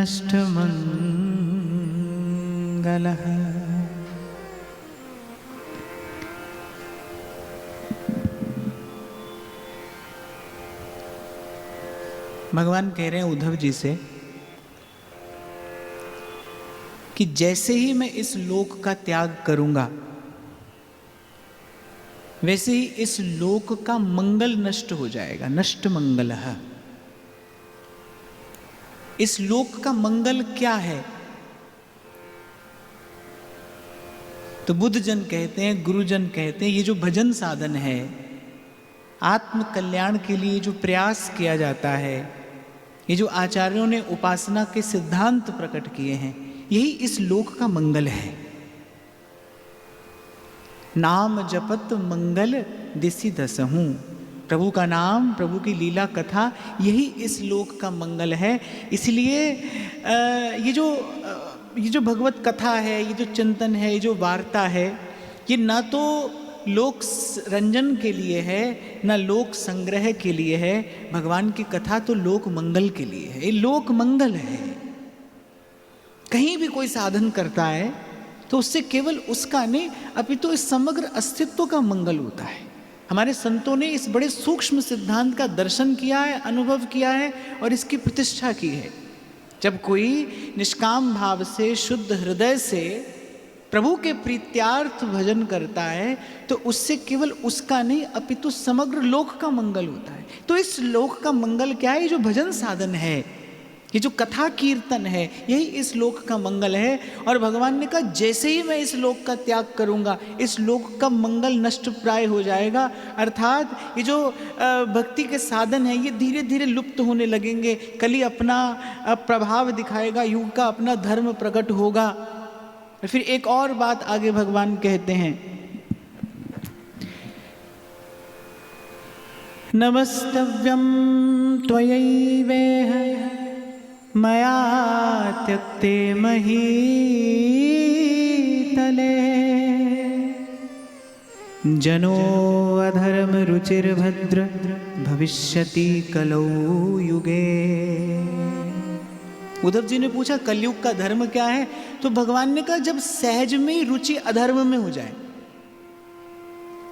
नष्टमङ्गलः। भगवान कह रहे हैं उद्धव जी से कि जैसे ही मैं इस लोक का त्याग करूंगा वैसे ही इस लोक का मंगल नष्ट हो जाएगा। नष्ट मंगलः। इस लोक का मंगल क्या है? तो बुद्ध जन कहते हैं, गुरुजन कहते हैं, ये जो भजन साधन है, आत्म कल्याण के लिए जो प्रयास किया जाता है, ये जो आचार्यों ने उपासना के सिद्धांत प्रकट किए हैं, यही इस लोक का मंगल है। नाम जपत मंगल दिसि दसहूं। प्रभु का नाम, प्रभु की लीला कथा, यही इस लोक का मंगल है। इसलिए ये जो भगवत कथा है, ये जो चिंतन है, ये जो वार्ता है, ये ना तो लोक रंजन के लिए है, ना लोक संग्रह के लिए है। भगवान की कथा तो लोक मंगल के लिए है। ये लोक मंगल है। कहीं भी कोई साधन करता है तो उससे केवल उसका नहीं, अपितु इस समग्र अस्तित्व का मंगल होता है। हमारे संतों ने इस बड़े सूक्ष्म सिद्धांत का दर्शन किया है, अनुभव किया है और इसकी प्रतिष्ठा की है। जब कोई निष्काम भाव से, शुद्ध हृदय से प्रभु के प्रीत्यार्थ भजन करता है तो उससे केवल उसका नहीं, अपितु समग्र लोक का मंगल होता है। तो इस लोक का मंगल क्या है? ये जो भजन साधन है, ये जो कथा कीर्तन है, यही इस लोक का मंगल है। और भगवान ने कहा जैसे ही मैं इस लोक का त्याग करूंगा, इस लोक का मंगल नष्ट प्राय हो जाएगा। अर्थात ये जो भक्ति के साधन है, ये धीरे धीरे लुप्त होने लगेंगे। कली अपना प्रभाव दिखाएगा, युग का अपना धर्म प्रकट होगा। फिर एक और बात आगे भगवान कहते हैं, नमस्तव्यम त्वयैवेह मया त्यक्ते महीतले जनो अधर्म रुचिर्भद्र भविष्यति कलौ युगे। उद्धव जी ने पूछा कलयुग का धर्म क्या है? तो भगवान ने कहा जब सहज में ही रुचि अधर्म में हो जाए।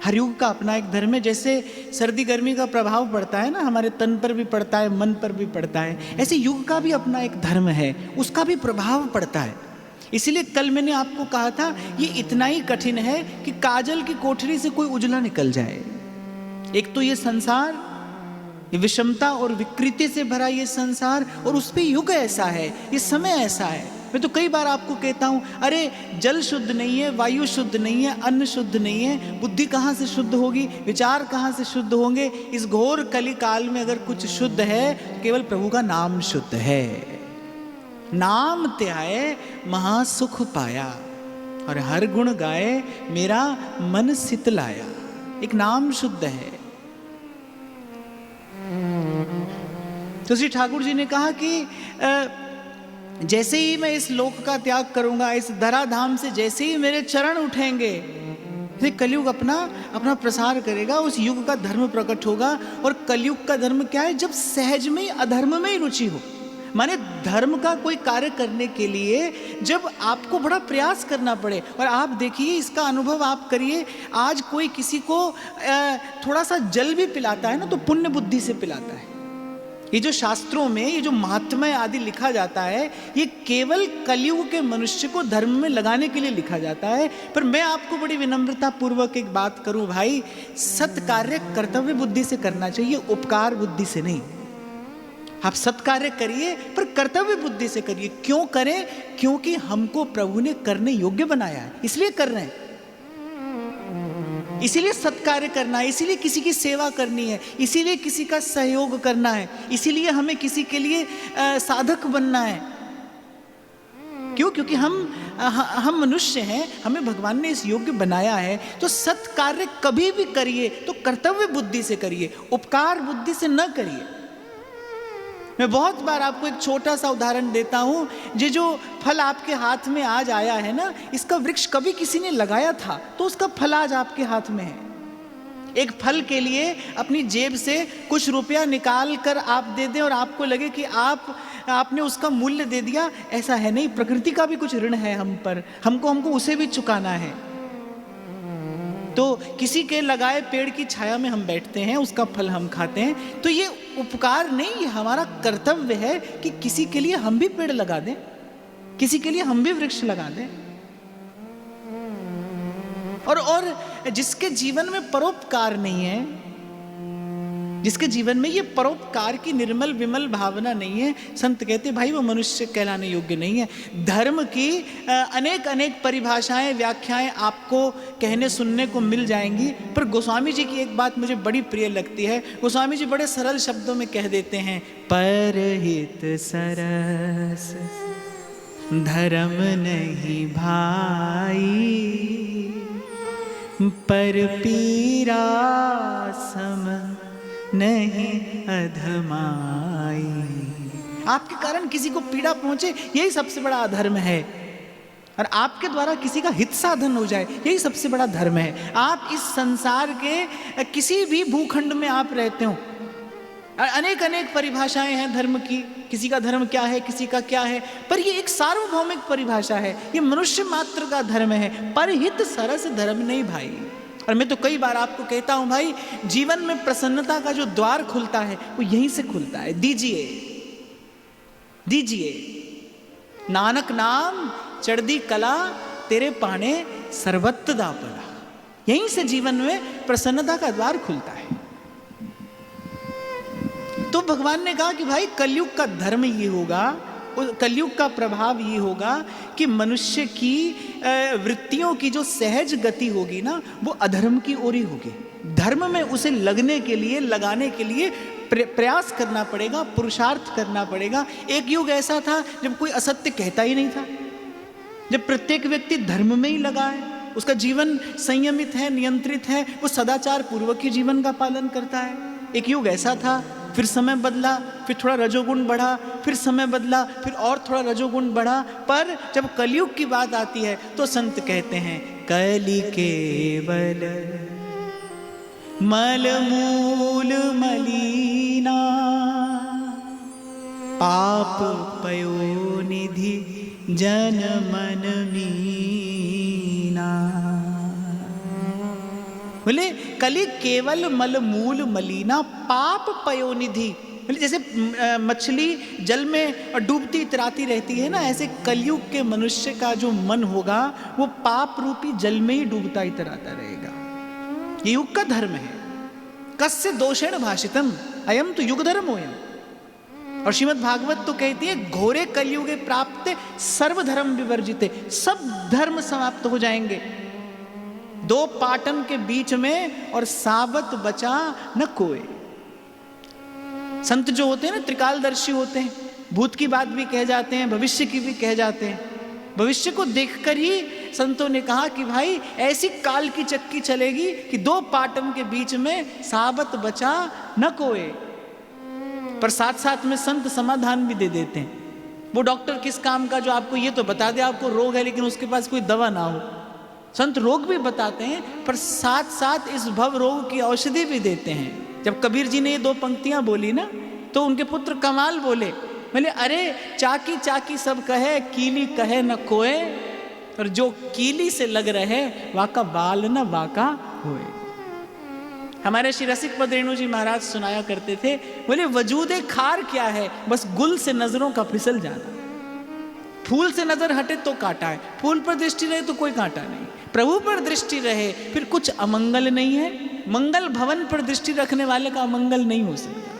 हर युग का अपना एक धर्म है। जैसे सर्दी गर्मी का प्रभाव पड़ता है ना, हमारे तन पर भी पड़ता है, मन पर भी पड़ता है, ऐसे युग का भी अपना एक धर्म है, उसका भी प्रभाव पड़ता है। इसीलिए कल मैंने आपको कहा था ये इतना ही कठिन है कि काजल की कोठरी से कोई उजला निकल जाए। एक तो ये संसार, ये विषमता और विकृति से भरा ये संसार, और उस पे युग ऐसा है, ये समय ऐसा है। मैं तो कई बार आपको कहता हूं, अरे जल शुद्ध नहीं है, वायु शुद्ध नहीं है, अन्न शुद्ध नहीं है, बुद्धि कहाँ से शुद्ध होगी, विचार कहाँ से शुद्ध होंगे? इस घोर कली काल में अगर कुछ शुद्ध है, केवल प्रभु का नाम शुद्ध है। नाम त्याए महासुख पाया, और हर गुण गाए मेरा मन शीतलाया। एक नाम शुद्ध है। तो श्री ठाकुर जी ने कहा कि जैसे ही मैं इस लोक का त्याग करूंगा, इस धराधाम से जैसे ही मेरे चरण उठेंगे, फिर कलयुग अपना प्रसार करेगा, उस युग का धर्म प्रकट होगा। और कलयुग का धर्म क्या है? जब सहज में ही अधर्म में ही रुचि हो। माने धर्म का कोई कार्य करने के लिए जब आपको बड़ा प्रयास करना पड़े। और आप देखिए, इसका अनुभव आप करिए, आज कोई किसी को थोड़ा सा जल भी पिलाता है ना, तो पुण्य बुद्धि से पिलाता है। ये जो शास्त्रों में ये जो महात्म्य आदि लिखा जाता है, ये केवल कलयुग के मनुष्य को धर्म में लगाने के लिए लिखा जाता है। पर मैं आपको बड़ी विनम्रता पूर्वक एक बात करूं भाई, सत्कार्य कर्तव्य बुद्धि से करना चाहिए, उपकार बुद्धि से नहीं। आप सत्कार्य करिए पर कर्तव्य बुद्धि से करिए। क्यों करें? क्योंकि हमको प्रभु ने करने योग्य बनाया है, इसलिए कर रहे हैं। इसीलिए सत्कार्य करना है, इसीलिए किसी की सेवा करनी है, इसीलिए किसी का सहयोग करना है, इसीलिए हमें किसी के लिए साधक बनना है। क्यों? क्योंकि हम मनुष्य हैं, हमें भगवान ने इस योग्य बनाया है। तो सत्कार्य कभी भी करिए तो कर्तव्य बुद्धि से करिए, उपकार बुद्धि से न करिए। मैं बहुत बार आपको एक छोटा सा उदाहरण देता हूं। ये जो फल आपके हाथ में आज आया है ना, इसका वृक्ष कभी किसी ने लगाया था तो उसका फल आज आपके हाथ में है। एक फल के लिए अपनी जेब से कुछ रुपया निकाल कर आप दे दें और आपको लगे कि आप आपने उसका मूल्य दे दिया, ऐसा है नहीं। प्रकृति का भी कुछ ऋण है हम पर, हमको उसे भी चुकाना है। तो किसी के लगाए पेड़ की छाया में हम बैठते हैं, उसका फल हम खाते हैं, तो ये उपकार नहीं, ये हमारा कर्तव्य है कि किसी के लिए हम भी पेड़ लगा दें, किसी के लिए हम भी वृक्ष लगा दें। और जिसके जीवन में परोपकार नहीं है, जिसके जीवन में ये परोपकार की निर्मल विमल भावना नहीं है, संत कहते भाई वो मनुष्य कहलाने योग्य नहीं है। धर्म की अनेक अनेक परिभाषाएं, व्याख्याएं आपको कहने सुनने को मिल जाएंगी, पर गोस्वामी जी की एक बात मुझे बड़ी प्रिय लगती है। गोस्वामी जी बड़े सरल शब्दों में कह देते हैं, परहित सरस धर्म नहीं भाई, पर पीरा सम नहीं अधमाई। आपके कारण किसी को पीड़ा पहुंचे, यही सबसे बड़ा अधर्म है। और आपके द्वारा किसी का हित साधन हो जाए, यही सबसे बड़ा धर्म है। आप इस संसार के किसी भी भूखंड में आप रहते हो, अनेक अनेक परिभाषाएं हैं धर्म की, किसी का धर्म क्या है, किसी का क्या है, पर ये एक सार्वभौमिक परिभाषा है, ये मनुष्य मात्र का धर्म है। परहित सरस धर्म नहीं भाई। और मैं तो कई बार आपको कहता हूं भाई, जीवन में प्रसन्नता का जो द्वार खुलता है वो यहीं से खुलता है। दीजिए दीजिए नानक नाम चढ़दी कला, तेरे पाने सर्वत्र दा पड़ा। यहीं से जीवन में प्रसन्नता का द्वार खुलता है। तो भगवान ने कहा कि भाई कलयुग का धर्म ये होगा, कलयुग का प्रभाव ये होगा कि मनुष्य की वृत्तियों की जो सहज गति होगी ना, वो अधर्म की ओर ही होगी। धर्म में उसे लगने के लिए, लगाने के लिए प्रयास करना पड़ेगा, पुरुषार्थ करना पड़ेगा। एक युग ऐसा था जब कोई असत्य कहता ही नहीं था, जब प्रत्येक व्यक्ति धर्म में ही लगा है, उसका जीवन संयमित है, नियंत्रित है, वो सदाचार पूर्वक ही जीवन का पालन करता है। एक युग ऐसा था, फिर समय बदला, फिर थोड़ा रजोगुण बढ़ा, फिर समय बदला, फिर और थोड़ा रजोगुण बढ़ा। पर जब कलयुग की बात आती है तो संत कहते हैं, कलि केवल मल मूल मलीना, पाप पयो निधि जन मन मीना। बोले कलि केवल मल मूल मलीना, पाप पयोनिधि। बोले जैसे मछली जल में और डूबती इतराती रहती है ना, ऐसे कलयुग के मनुष्य का जो मन होगा वो पाप रूपी जल में ही डूबता इतराता रहेगा। ये युग का धर्म है। कस्य दोषेण भाषितम अयम तो युग धर्मोयम। और श्रीमद् भागवत तो कहती है, घोरे कलयुगे प्राप्ते सर्वधर्म विवर्जिते, सब धर्म समाप्त हो जाएंगे। दो पाटन के बीच में और साबत बचा न कोई। संत जो होते हैं ना, त्रिकालदर्शी होते हैं, भूत की बात भी कह जाते हैं, भविष्य की भी कह जाते हैं। भविष्य को देखकर ही संतों ने कहा कि भाई ऐसी काल की चक्की चलेगी कि दो पाटन के बीच में साबत बचा न कोई। पर साथ साथ में संत समाधान भी दे देते हैं। वो डॉक्टर किस काम का जो आपको ये तो बता दे आपको रोग है, लेकिन उसके पास कोई दवा ना हो। संत रोग भी बताते हैं, पर साथ साथ इस भव रोग की औषधि भी देते हैं। जब कबीर जी ने ये दो पंक्तियां बोली ना, तो उनके पुत्र कमाल बोले, बोले अरे चाकी चाकी सब कहे, कीली कहे न कोय, और जो कीली से लग रहे वाका बाल न वाका होए। हमारे श्री रसिक पद रेणु जी महाराज सुनाया करते थे, बोले वजूदे खार क्या है, बस गुल से नजरों का फिसल जाना। फूल से नजर हटे तो कांटा है, फूल पर दृष्टि रहे तो कोई कांटा नहीं। प्रभु पर दृष्टि रहे फिर कुछ अमंगल नहीं है। मंगल भवन पर दृष्टि रखने वाले का अमंगल नहीं हो सकता।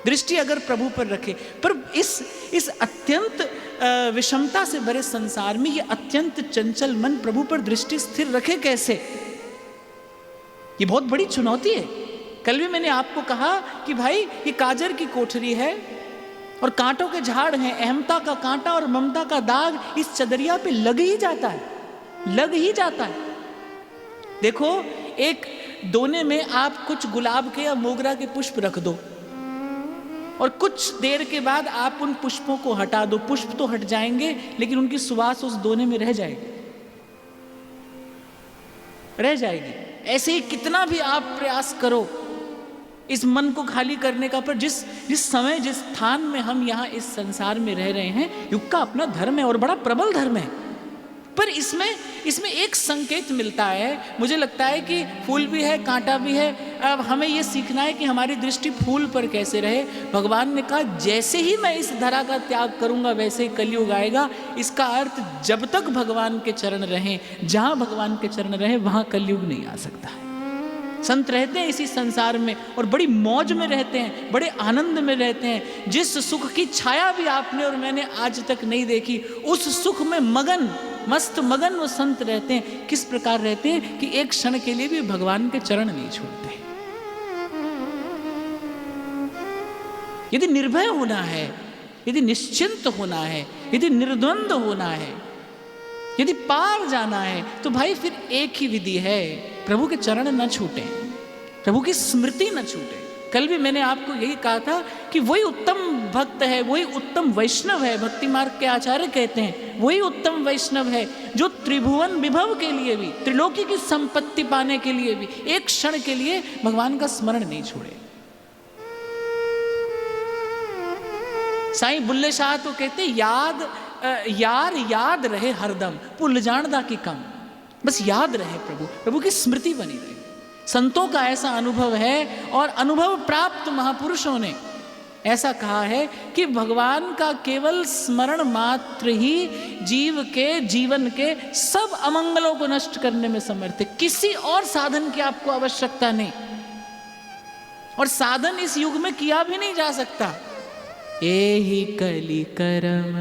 दृष्टि अगर प्रभु पर रखे, पर इस अत्यंत विषमता से भरे संसार में ये अत्यंत चंचल मन प्रभु पर दृष्टि स्थिर रखे कैसे? ये बहुत बड़ी चुनौती है। कल भी मैंने आपको कहा कि भाई ये काजर की कोठरी है और कांटों के झाड़ हैं, अहमता का कांटा और ममता का दाग इस चदरिया पे लग ही जाता है, लग ही जाता है। देखो, एक दोने में आप कुछ गुलाब के या मोगरा के पुष्प रख दो और कुछ देर के बाद आप उन पुष्पों को हटा दो, पुष्प तो हट जाएंगे लेकिन उनकी सुवास उस दोने में रह जाएगी, रह जाएगी। ऐसे ही कितना भी आप प्रयास करो, इस मन को खाली करने का। पर जिस समय जिस स्थान में हम यहाँ इस संसार में रह रहे हैं, युग का अपना धर्म है और बड़ा प्रबल धर्म है। पर इसमें एक संकेत मिलता है, मुझे लगता है कि फूल भी है कांटा भी है। अब हमें ये सीखना है कि हमारी दृष्टि फूल पर कैसे रहे। भगवान ने कहा जैसे ही मैं इस धरा का त्याग करूंगा वैसे ही कलयुग आएगा। इसका अर्थ जब तक भगवान के चरण रहें, जहाँ भगवान के चरण रहें वहाँ कलयुग नहीं आ सकता है। संत रहते हैं इसी संसार में और बड़ी मौज में रहते हैं, बड़े आनंद में रहते हैं। जिस सुख की छाया भी आपने और मैंने आज तक नहीं देखी, उस सुख में मस्त मगन वो संत रहते हैं। किस प्रकार रहते हैं कि एक क्षण के लिए भी भगवान के चरण नहीं छोड़ते। यदि निर्भय होना है, यदि निश्चिंत होना है, यदि निर्द्वंद होना है, यदि पार जाना है, तो भाई फिर एक ही विधि है, प्रभु के चरण न छूटे, प्रभु की स्मृति न छूटे। कल भी मैंने आपको यही कहा था कि वही उत्तम भक्त है, वही उत्तम वैष्णव है। भक्ति मार्ग के आचार्य कहते हैं वही उत्तम वैष्णव है जो त्रिभुवन विभव के लिए भी, त्रिलोकी की संपत्ति पाने के लिए भी एक क्षण के लिए भगवान का स्मरण नहीं छोड़े। साईं बुल्ले शाह तो कहते याद रहे हरदम, भुल जानदा की कम। बस याद रहे प्रभु की स्मृति बनी रहे। संतों का ऐसा अनुभव है और अनुभव प्राप्त महापुरुषों ने ऐसा कहा है कि भगवान का केवल स्मरण मात्र ही जीव के जीवन के सब अमंगलों को नष्ट करने में समर्थ है। किसी और साधन की आपको आवश्यकता नहीं, और साधन इस युग में किया भी नहीं जा सकता। एहि कलि करम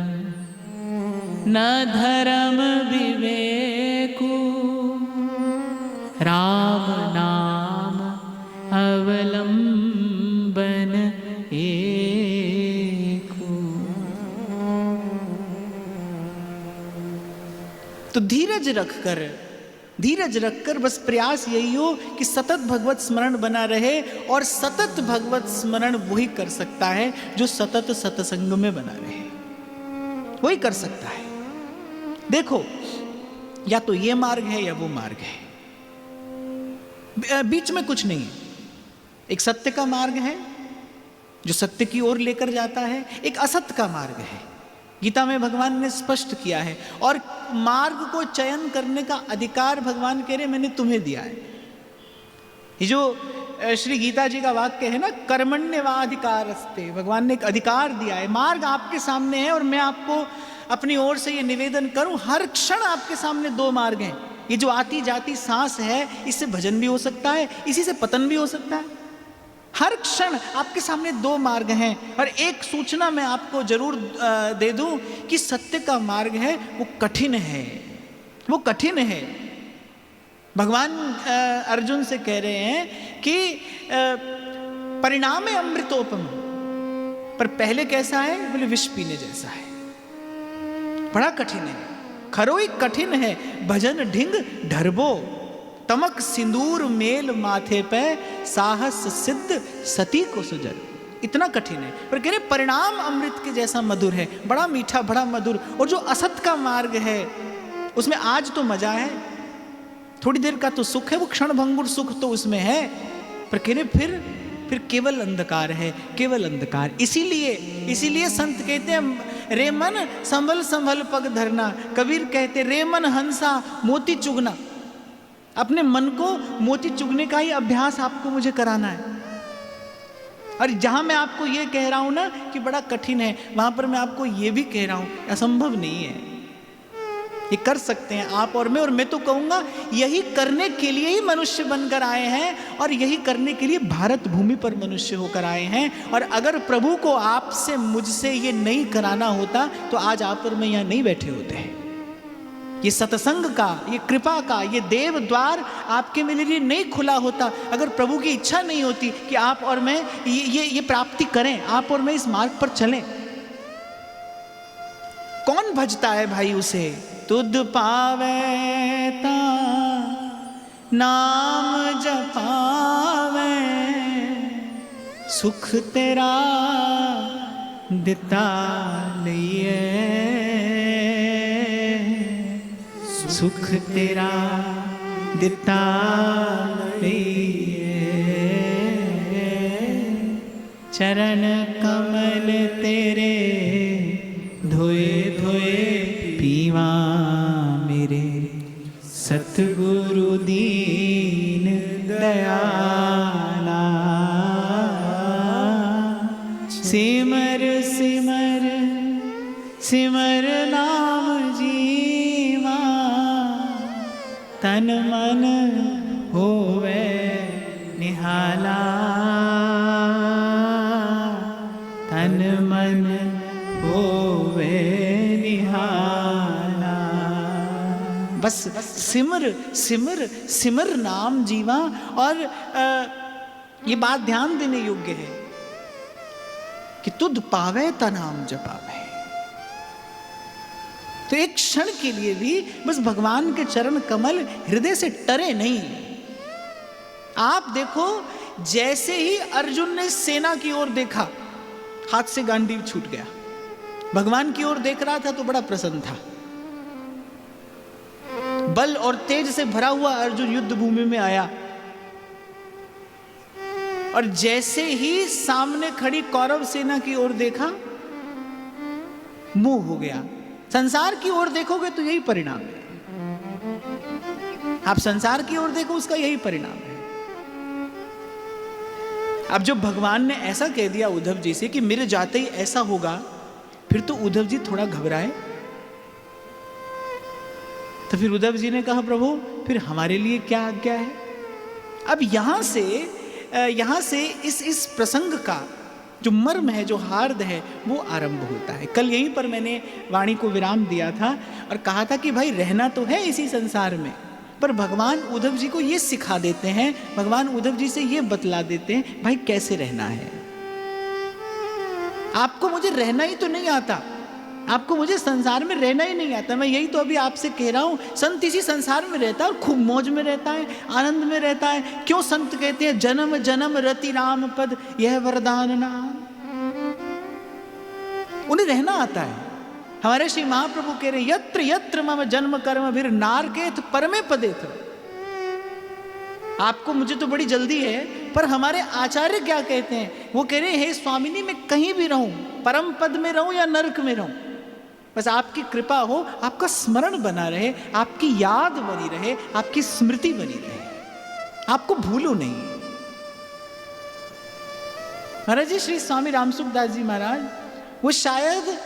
न धर्म विवेकु, राम नाम अवलंबन एको। तो धीरज रखकर बस प्रयास यही हो कि सतत भगवत स्मरण बना रहे, और सतत भगवत स्मरण वही कर सकता है जो सतत सत्संग में बना रहे, वही कर सकता है। देखो, या तो ये मार्ग है या वो मार्ग है, बीच में कुछ नहीं है। एक सत्य का मार्ग है जो सत्य की ओर लेकर जाता है, एक असत्य का मार्ग है। गीता में भगवान ने स्पष्ट किया है, और मार्ग को चयन करने का अधिकार भगवान कह रहे मैंने तुम्हें दिया है। ये जो श्री गीता जी का वाक्य है ना, कर्मण्यवाधिकारस्ते, भगवान ने एक अधिकार दिया है। मार्ग आपके सामने है, और मैं आपको अपनी ओर से ये निवेदन करूं, हर क्षण आपके सामने दो मार्ग हैं। ये जो आती जाती सांस है, इससे भजन भी हो सकता है, इसी से पतन भी हो सकता है। हर क्षण आपके सामने दो मार्ग हैं। और एक सूचना मैं आपको जरूर दे दूं कि सत्य का मार्ग है वो कठिन है, वो कठिन है। भगवान अर्जुन से कह रहे हैं कि परिणाम अमृतोपम, पर पहले कैसा है, बोले विष पीने जैसा है, बड़ा कठिन है, खरोई कठिन है। भजन ढिंग ढरबो, तमक सिंदूर मेल माथे पे, साहस सिद्ध सती को सुजल। इतना कठिन है, पर कह रहे परिणाम अमृत के जैसा मधुर है, बड़ा मीठा, बड़ा मधुर। और जो असत का मार्ग है उसमें आज तो मजा है, थोड़ी देर का तो सुख है, वो क्षण भंगुर सुख तो उसमें है, पर कह रहे फिर केवल अंधकार है, केवल अंधकार। इसीलिए संत कहते हैं रे मन संभल संभल पग धरना। कबीर कहते रे मन हंसा मोती चुगना। अपने मन को मोती चुगने का ही अभ्यास आपको मुझे कराना है। और जहां मैं आपको ये कह रहा हूं ना कि बड़ा कठिन है, वहां पर मैं आपको ये भी कह रहा हूं असंभव नहीं है, ये कर सकते हैं आप और मैं तो कहूंगा यही करने के लिए ही मनुष्य बनकर आए हैं, और यही करने के लिए भारत भूमि पर मनुष्य होकर आए हैं। और अगर प्रभु को आपसे मुझसे ये नहीं कराना होता तो आज आप और मैं यहाँ नहीं बैठे होते हैं। ये सत्संग का, ये कृपा का, ये देव द्वार आपके मेरे लिए नहीं खुला होता अगर प्रभु की इच्छा नहीं होती कि आप और मैं ये प्राप्ति करें, आप और मैं इस मार्ग पर चलें। कौन भजता है भाई उसे, तुद पावे ता नाम जपावे, सुख तेरा दिता लिए, सुख तेरा दिता लिए। चरण कमल तेरे धोए धोए पीवा मेरे सतगुरु दीन दयाला। सिमर सिमर सिमर नाम जीवा तन मन होवे निहाला। तन मन होवे निहाला। बस सिमर सिमर सिमर नाम जीवा। और ये बात ध्यान देने योग्य है कि तुध पावे ता नाम जपावे। तो एक क्षण के लिए भी बस भगवान के चरण कमल हृदय से टरे नहीं। आप देखो, जैसे ही अर्जुन ने सेना की ओर देखा, हाथ से गांडीव छूट गया। भगवान की ओर देख रहा था तो बड़ा प्रसन्न था। बल और तेज से भरा हुआ अर्जुन युद्ध भूमि में आया, और जैसे ही सामने खड़ी कौरव सेना की ओर देखा, मुंह हो गया। संसार की ओर देखोगे तो यही परिणाम है। आप संसार की ओर देखो, उसका यही परिणाम है। अब जब भगवान ने ऐसा कह दिया उद्धव जी से कि मेरे जाते ही ऐसा होगा, फिर तो उद्धव जी थोड़ा घबराए। तो फिर उद्धव जी ने कहा, प्रभु फिर हमारे लिए क्या आज्ञा है। अब यहां से इस प्रसंग का जो मर्म है, जो हार्द है, वो आरंभ होता है। कल यहीं पर मैंने वाणी को विराम दिया था और कहा था कि भाई रहना तो है इसी संसार में, पर भगवान उद्धव जी को ये सिखा देते हैं, भगवान उद्धव जी से ये बतला देते हैं भाई कैसे रहना है। आपको मुझे रहना ही तो नहीं आता, आपको मुझे संसार में रहना ही नहीं आता। मैं यही तो अभी आपसे कह रहा हूं, संत इसी संसार में रहता है और खूब मौज में रहता है, आनंद में रहता है। क्यों संत कहते हैं जन्म जन्म रति राम पद यह वरदान नाम। उन्हें रहना आता है। हमारे श्री महाप्रभु कह रहे यत्र यत्र मम जन्म कर्म भीर नारकेत परमे पदेत। आपको मुझे तो बड़ी जल्दी है, पर हमारे आचार्य क्या कहते हैं, वो कह रहे हैं हे स्वामिनी मैं कहीं भी रहूं, परम पद में रहूं या नरक में रहूं, बस आपकी कृपा हो, आपका स्मरण बना रहे, आपकी याद बनी रहे, आपकी स्मृति बनी रहे, आपको भूलो नहीं। महाराज जी श्री स्वामी रामसुखदास जी महाराज, वो शायद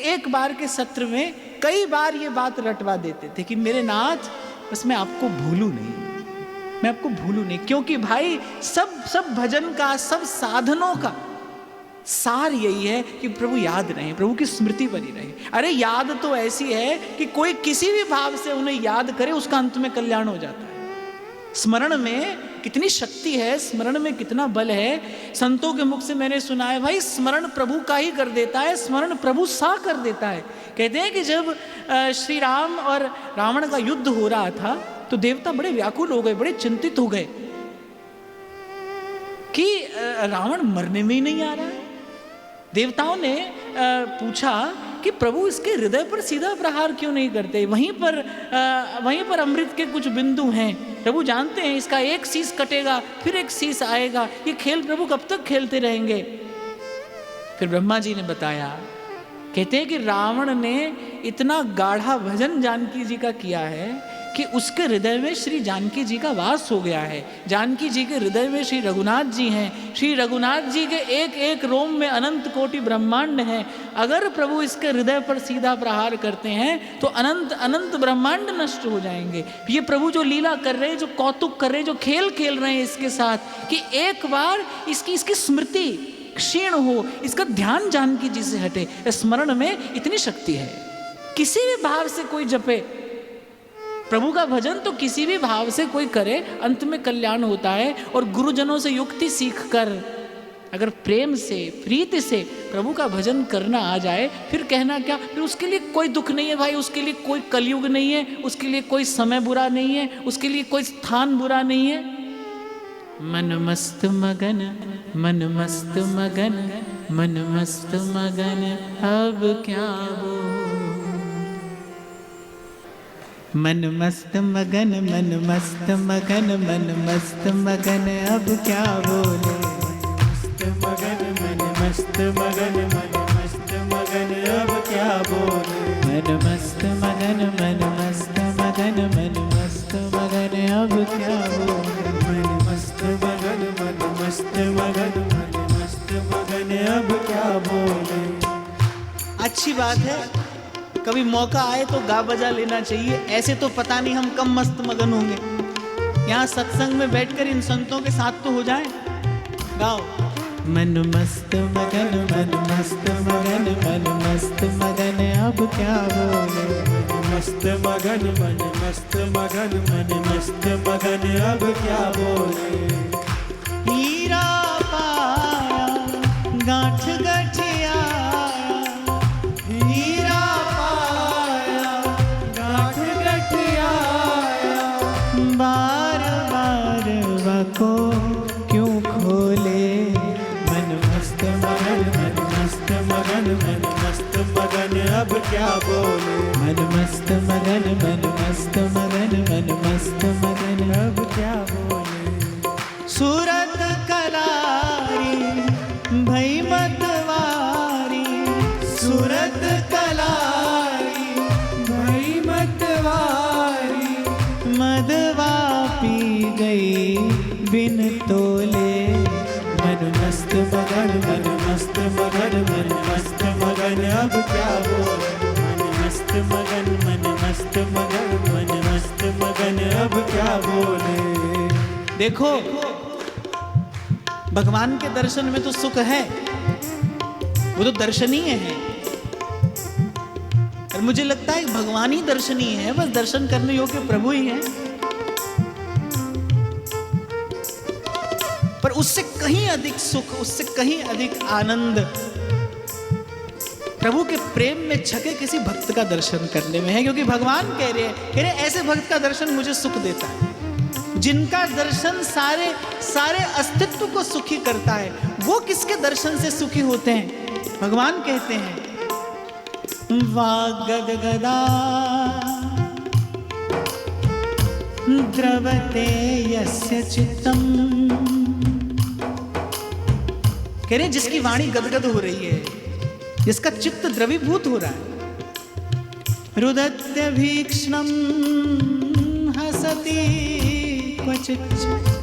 एक बार के सत्र में कई बार ये बात रटवा देते थे कि मेरे नाथ बस मैं आपको भूलूं नहीं, मैं आपको भूलूं नहीं। क्योंकि भाई सब भजन का, सब साधनों का सार यही है कि प्रभु याद रहे, प्रभु की स्मृति बनी रहे। अरे याद तो ऐसी है कि कोई किसी भी भाव से उन्हें याद करे, उसका अंत में कल्याण हो जाता है। स्मरण में कितनी शक्ति है, स्मरण में कितना बल है। संतों के मुख से मैंने सुना है भाई, स्मरण प्रभु का ही कर देता है, स्मरण प्रभु सा कर देता है। कहते हैं कि जब श्री राम और रावण का युद्ध हो रहा था तो देवता बड़े व्याकुल हो गए, बड़े चिंतित हो गए कि रावण मरने में ही नहीं आ रहा है। देवताओं ने पूछा कि प्रभु इसके हृदय पर सीधा प्रहार क्यों नहीं करते, वहीं पर अमृत के कुछ बिंदु हैं, प्रभु जानते हैं इसका एक शीश कटेगा फिर एक शीश आएगा, ये खेल प्रभु कब तक खेलते रहेंगे। फिर ब्रह्मा जी ने बताया, कहते हैं कि रावण ने इतना गाढ़ा भजन जानकी जी का किया है कि उसके हृदय में श्री जानकी जी का वास हो गया है। जानकी जी के हृदय में श्री रघुनाथ जी हैं, श्री रघुनाथ जी के एक एक रोम में अनंत कोटि ब्रह्मांड हैं। अगर प्रभु इसके हृदय पर सीधा प्रहार करते हैं तो अनंत अनंत ब्रह्मांड नष्ट हो जाएंगे। ये प्रभु जो लीला कर रहे हैं, जो कौतुक कर रहे हैं, जो खेल खेल रहे हैं इसके साथ, कि एक बार इसकी स्मृति क्षीण हो, इसका ध्यान जानकी जी से हटे। स्मरण में इतनी शक्ति है। किसी भी भाव से कोई जपे प्रभु का भजन, तो किसी भी भाव से कोई करे, अंत में कल्याण होता है। और गुरुजनों से युक्ति सीख कर अगर प्रेम से, प्रीति से प्रभु का भजन करना आ जाए, फिर कहना क्या, फिर उसके लिए कोई दुख नहीं है भाई, उसके लिए कोई कलयुग नहीं है, उसके लिए कोई समय बुरा नहीं है, उसके लिए कोई स्थान बुरा नहीं है। मन मस्त मगन, मन मस्त मगन, मन मस्त मगन, अब क्या वो। मन मस्त मगन, मन मस्त मगन, मन मस्त मगन, अब क्या बोले। मस्त मगन मन मस्त मगन अब क्या बोले। मन मस्त मगन मन मस्त मगन मन मस्त मगन अब क्या बोले। मन मस्त मगन मन मस्त मगन मन मस्त मगन अब क्या बोले। अच्छी बात है, कभी मौका आए तो गा बजा लेना चाहिए, ऐसे तो पता नहीं हम कब मस्त मगन होंगे। यहाँ सत्संग में बैठकर इन संतों के साथ तो हो जाए। गाओ। मन मस्त मगन मन मस्त मगन मन मस्त मगन अब क्या बोले। मन मस्त मगन मन मस्त मगन मन मस्त मगन अब क्या बोले। हीरा पाया गांठ गठिया, हीरा पाया गांठ गठियाया। बार बार वको क्यों खोले। मन मस्त मगन मन मस्त मगन मन मस्त मगन अब क्या बोले। मन मस्त मगन मन मस्त मगन मन मस्त मगन अब क्या बोले। सूरत कलारी भई मतवारी, सूरत कलारी भई मतवारी। मदवा पी गई बिन तोले। मन मस्त मगन मन मस्त मगन मन मस्त मगन अब क्या बोले। मन मस्त मगन मन मस्त मगन मन मस्त मगन अब क्या बोले। देखो, भगवान के दर्शन में तो सुख है, वो तो दर्शनीय है। और मुझे लगता है भगवान ही दर्शनीय है, बस दर्शन करने योग्य प्रभु ही है। पर उससे कहीं अधिक सुख, उससे कहीं अधिक आनंद प्रभु के प्रेम में छके किसी भक्त का दर्शन करने में है। क्योंकि भगवान कह रहे ऐसे भक्त का दर्शन मुझे सुख देता है, जिनका दर्शन सारे सारे अस्तित्व को सुखी करता है। वो किसके दर्शन से सुखी होते हैं? भगवान कहते हैं वागगदा द्रवते यस्य चित्तम। कह रहे जिसकी वाणी गदगद हो रही है, जिसका चित्त द्रवीभूत हो रहा है। रुदत्य भीक्ष्णम हसती क्वचित,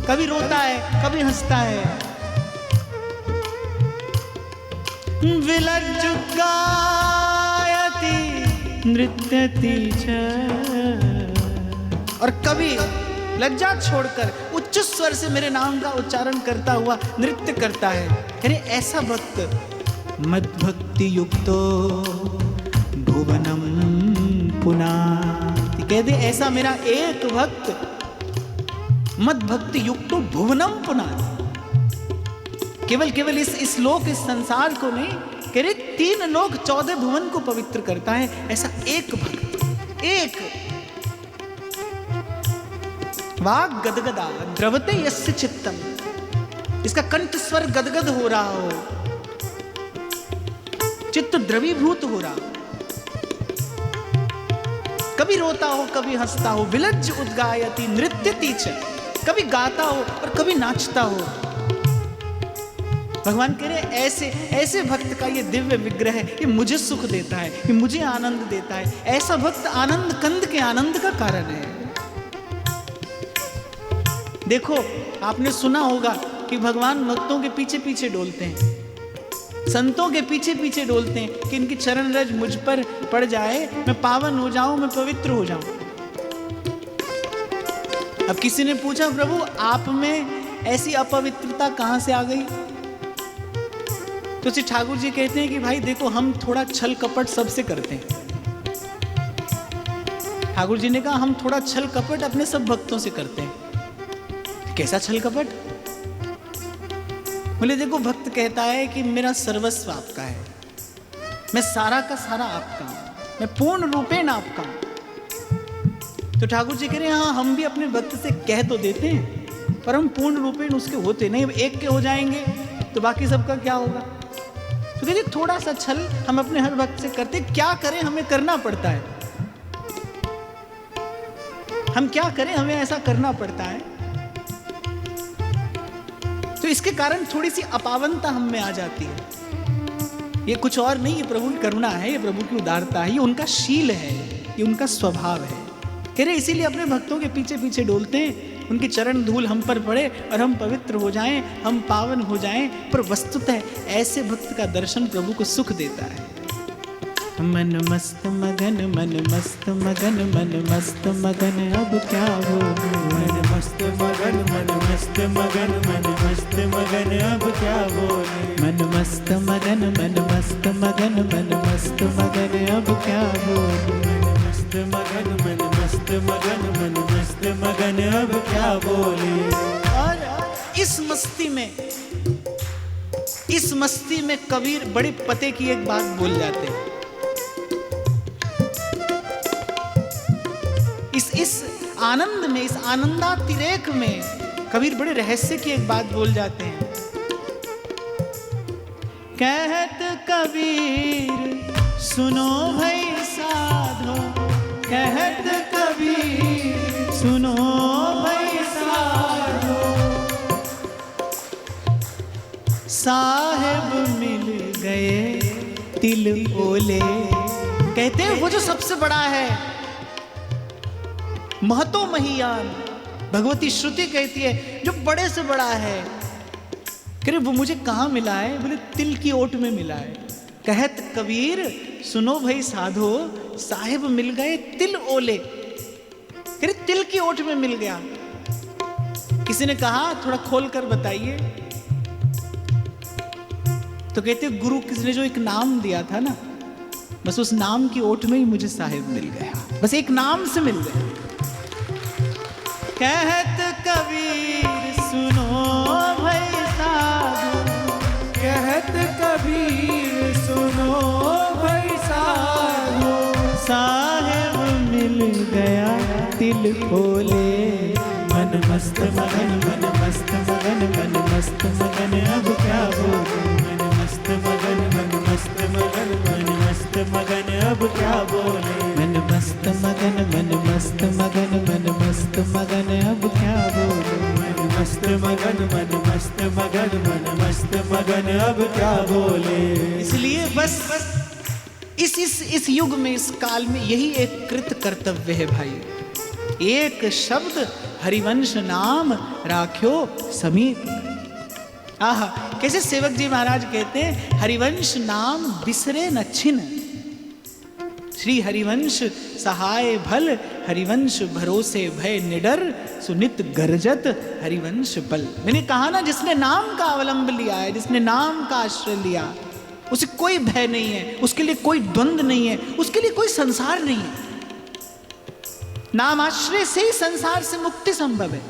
कभी रोता है कभी हंसता है। विलज्जुगायति नृत्यति च, और कभी लज्जा छोड़कर उच्च स्वर से मेरे नाम का उच्चारण करता हुआ नृत्य करता है। अरे ऐसा भक्त मद्भक्ति युक्तो भुवनम पुनाति। कह दे ऐसा मेरा एक भक्त मद्भक्ति युक्तो भुवनम पुनाति। केवल इस लोक इस संसार को नहीं, कह रहे 3 लोक 14 भुवन को पवित्र करता है। ऐसा एक भक्त, एक। वाग गदगदा द्रवते यस्य चित्तम, इसका कंठ स्वर गदगद हो रहा हो, चित्त द्रवीभूत हो रहा, कभी रोता हो कभी हंसता हो। विलज्ज उद्गायति नृत्यति च, कभी गाता हो और कभी नाचता हो। भगवान कह रहे ऐसे भक्त का ये दिव्य विग्रह है, ये मुझे सुख देता है, ये मुझे आनंद देता है। ऐसा भक्त आनंद कंद के आनंद का कारण है। देखो, आपने सुना होगा कि भगवान भक्तों के पीछे पीछे डोलते हैं, संतों के पीछे पीछे डोलते हैं कि इनकी चरण रज मुझ पर पड़ जाए, मैं पावन हो जाऊं, मैं पवित्र हो जाऊं। अब किसी ने पूछा प्रभु आप में ऐसी अपवित्रता कहां से आ गई? तो श्री ठाकुर जी कहते हैं कि भाई देखो, हम थोड़ा छल कपट सबसे करते हैं। ठाकुर जी ने कहा हम थोड़ा छल कपट अपने सब भक्तों से करते हैं। कैसा छल कपट? बोले देखो, भक्त कहता है कि मेरा सर्वस्व आपका है, मैं सारा का सारा आपका हूं, मैं पूर्ण रूपेण आपका हूं। तो ठाकुर जी कह रहे हैं हाँ, हम भी अपने भक्त से कह तो देते हैं, पर हम पूर्ण रूपेण उसके होते नहीं। एक के हो जाएंगे तो बाकी सबका क्या होगा? तो कहते थोड़ा सा छल हम अपने हर भक्त से करते। क्या करें, हमें करना पड़ता है। हम क्या करें, हमें ऐसा करना पड़ता है। तो इसके कारण थोड़ी सी अपावनता हम में आ जाती है। ये कुछ और नहीं, ये प्रभु की करुणा है, ये प्रभु की उदारता है, ये उनका शील है, ये उनका स्वभाव है। कह रहे इसीलिए अपने भक्तों के पीछे पीछे डोलते हैं, उनके चरण धूल हम पर पड़े और हम पवित्र हो जाएं, हम पावन हो जाएं। पर वस्तुतः ऐसे भक्त का दर्शन प्रभु को सुख देता है। मन मस्त मगन, मन मस्त मगन, मन मस्त मगन, अब क्या हो। मन मस्त मगन, मन मस्त मगन, मन मस्त मगन, अब क्या बोले। मन मस्त मगन, मन मस्त मगन, मन मस्त मगन, अब क्या बोले। मन मस्त मगन, मन मस्त मगन, मन मस्त मगन, अब क्या बोले। और इस मस्ती में कबीर बड़े पते की एक बात बोल जाते हैं। इस आनंद में, इस आनंदातिरेक में कबीर बड़े रहस्य की एक बात बोल जाते हैं। कहत कबीर सुनो भाई साधो, कहत कबीर सुनो भाई साधो, साहेब मिल गए तिल ओले। कहते हैं वो जो सबसे बड़ा है, महतो महियान, भगवती श्रुति कहती है जो बड़े से बड़ा है। कह रहे वो मुझे कहाँ मिला है? बोले तिल की ओट में मिला है। कहत कबीर सुनो भाई साधो, साहेब मिल गए तिल ओले। कह रहे तिल की ओट में मिल गया। किसी ने कहा थोड़ा खोल कर बताइए, तो कहते गुरु किसी ने जो एक नाम दिया था ना, बस उस नाम की ओट में ही मुझे साहेब मिल गया, बस एक नाम से मिल गया। कहत कबीर सुनो भाई साधो, कहत कबीर सुनो भाई साधो, साहेब मिल गया तिल खोले। मन मस्त मगन, मन मस्त मगन, मन मस्त मगन, अब क्या बोले। मन मस्त मगन, मन मस्त मगन, मन मस्त मगन, अब क्या बोले। मन मस्त मगन, मन मस्त मगन, मन मस्त मगन, अब क्या बोले। मन मस्त मगन, मन मस्त मगन, मन मस्त मगन, अब क्या बोले। इसलिए बस इस युग में, इस काल में यही एक कृत कर्तव्य है भाई। एक शब्द हरिवंश नाम राख्यो समीप। आहा, कैसे सेवक जी महाराज कहते हैं, हरिवंश नाम बिसरे न छिन। श्री हरिवंश सहाय भल, हरिवंश भरोसे भय निडर, सुनित गरजत हरिवंश बल। मैंने कहा ना, जिसने नाम का अवलंब लिया है, जिसने नाम का आश्रय लिया, उसे कोई भय नहीं है, उसके लिए कोई द्वंद्व नहीं है, उसके लिए कोई संसार नहीं है। नाम आश्रय से ही संसार से मुक्ति संभव है।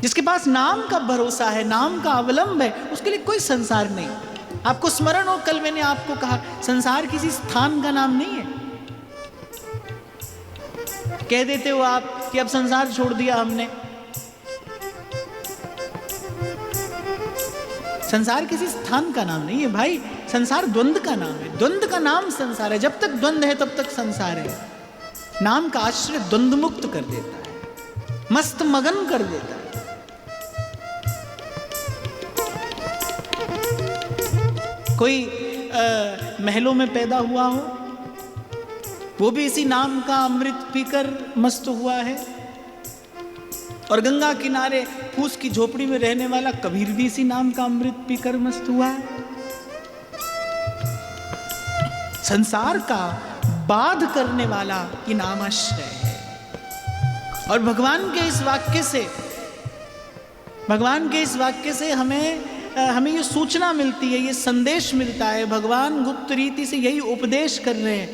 जिसके पास नाम का भरोसा है, नाम का अवलंब है, उसके लिए कोई संसार नहीं। आपको स्मरण हो, कल मैंने आपको कहा संसार किसी स्थान का नाम नहीं है। कह देते हो आप कि अब संसार छोड़ दिया हमने। संसार किसी स्थान का नाम नहीं है भाई, संसार द्वंद्व का नाम है। द्वंद्व का नाम संसार है। जब तक द्वंद्व है तब तक संसार है। नाम का आश्रय द्वंद्व मुक्त कर देता है, मस्त मगन कर देता है। कोई महलों में पैदा हुआ हो, वो भी इसी नाम का अमृत पीकर मस्त हुआ है। और गंगा किनारे फूस की झोपड़ी में रहने वाला कबीर भी इसी नाम का अमृत पीकर मस्त हुआ है। संसार का बाध करने वाला ये नामाश्रय है। और भगवान के इस वाक्य से हमें ये सूचना मिलती है, ये संदेश मिलता है। भगवान गुप्त रीति से यही उपदेश कर रहे हैं।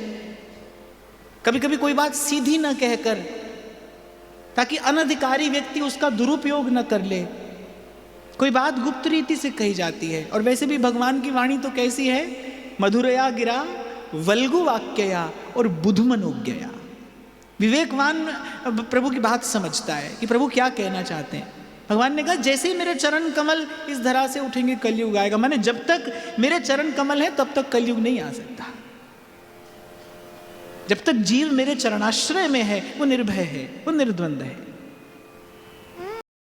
कभी कभी कोई बात सीधी न कहकर, ताकि अनधिकारी व्यक्ति उसका दुरुपयोग न कर ले, कोई बात गुप्त रीति से कही जाती है। और वैसे भी भगवान की वाणी तो कैसी है, मधुरया गिरा वल्गु वाक्यया और बुध मनोज्ञया। विवेकवान प्रभु की बात समझता है कि प्रभु क्या कहना चाहते हैं। भगवान ने कहा जैसे ही मेरे चरण कमल इस धरा से उठेंगे कलयुग आएगा। माने जब तक मेरे चरण कमल है तब तक कलयुग नहीं आ सकता। जब तक जीव मेरे चरणाश्रय में है वो निर्भय है, वो निर्द्वंद है।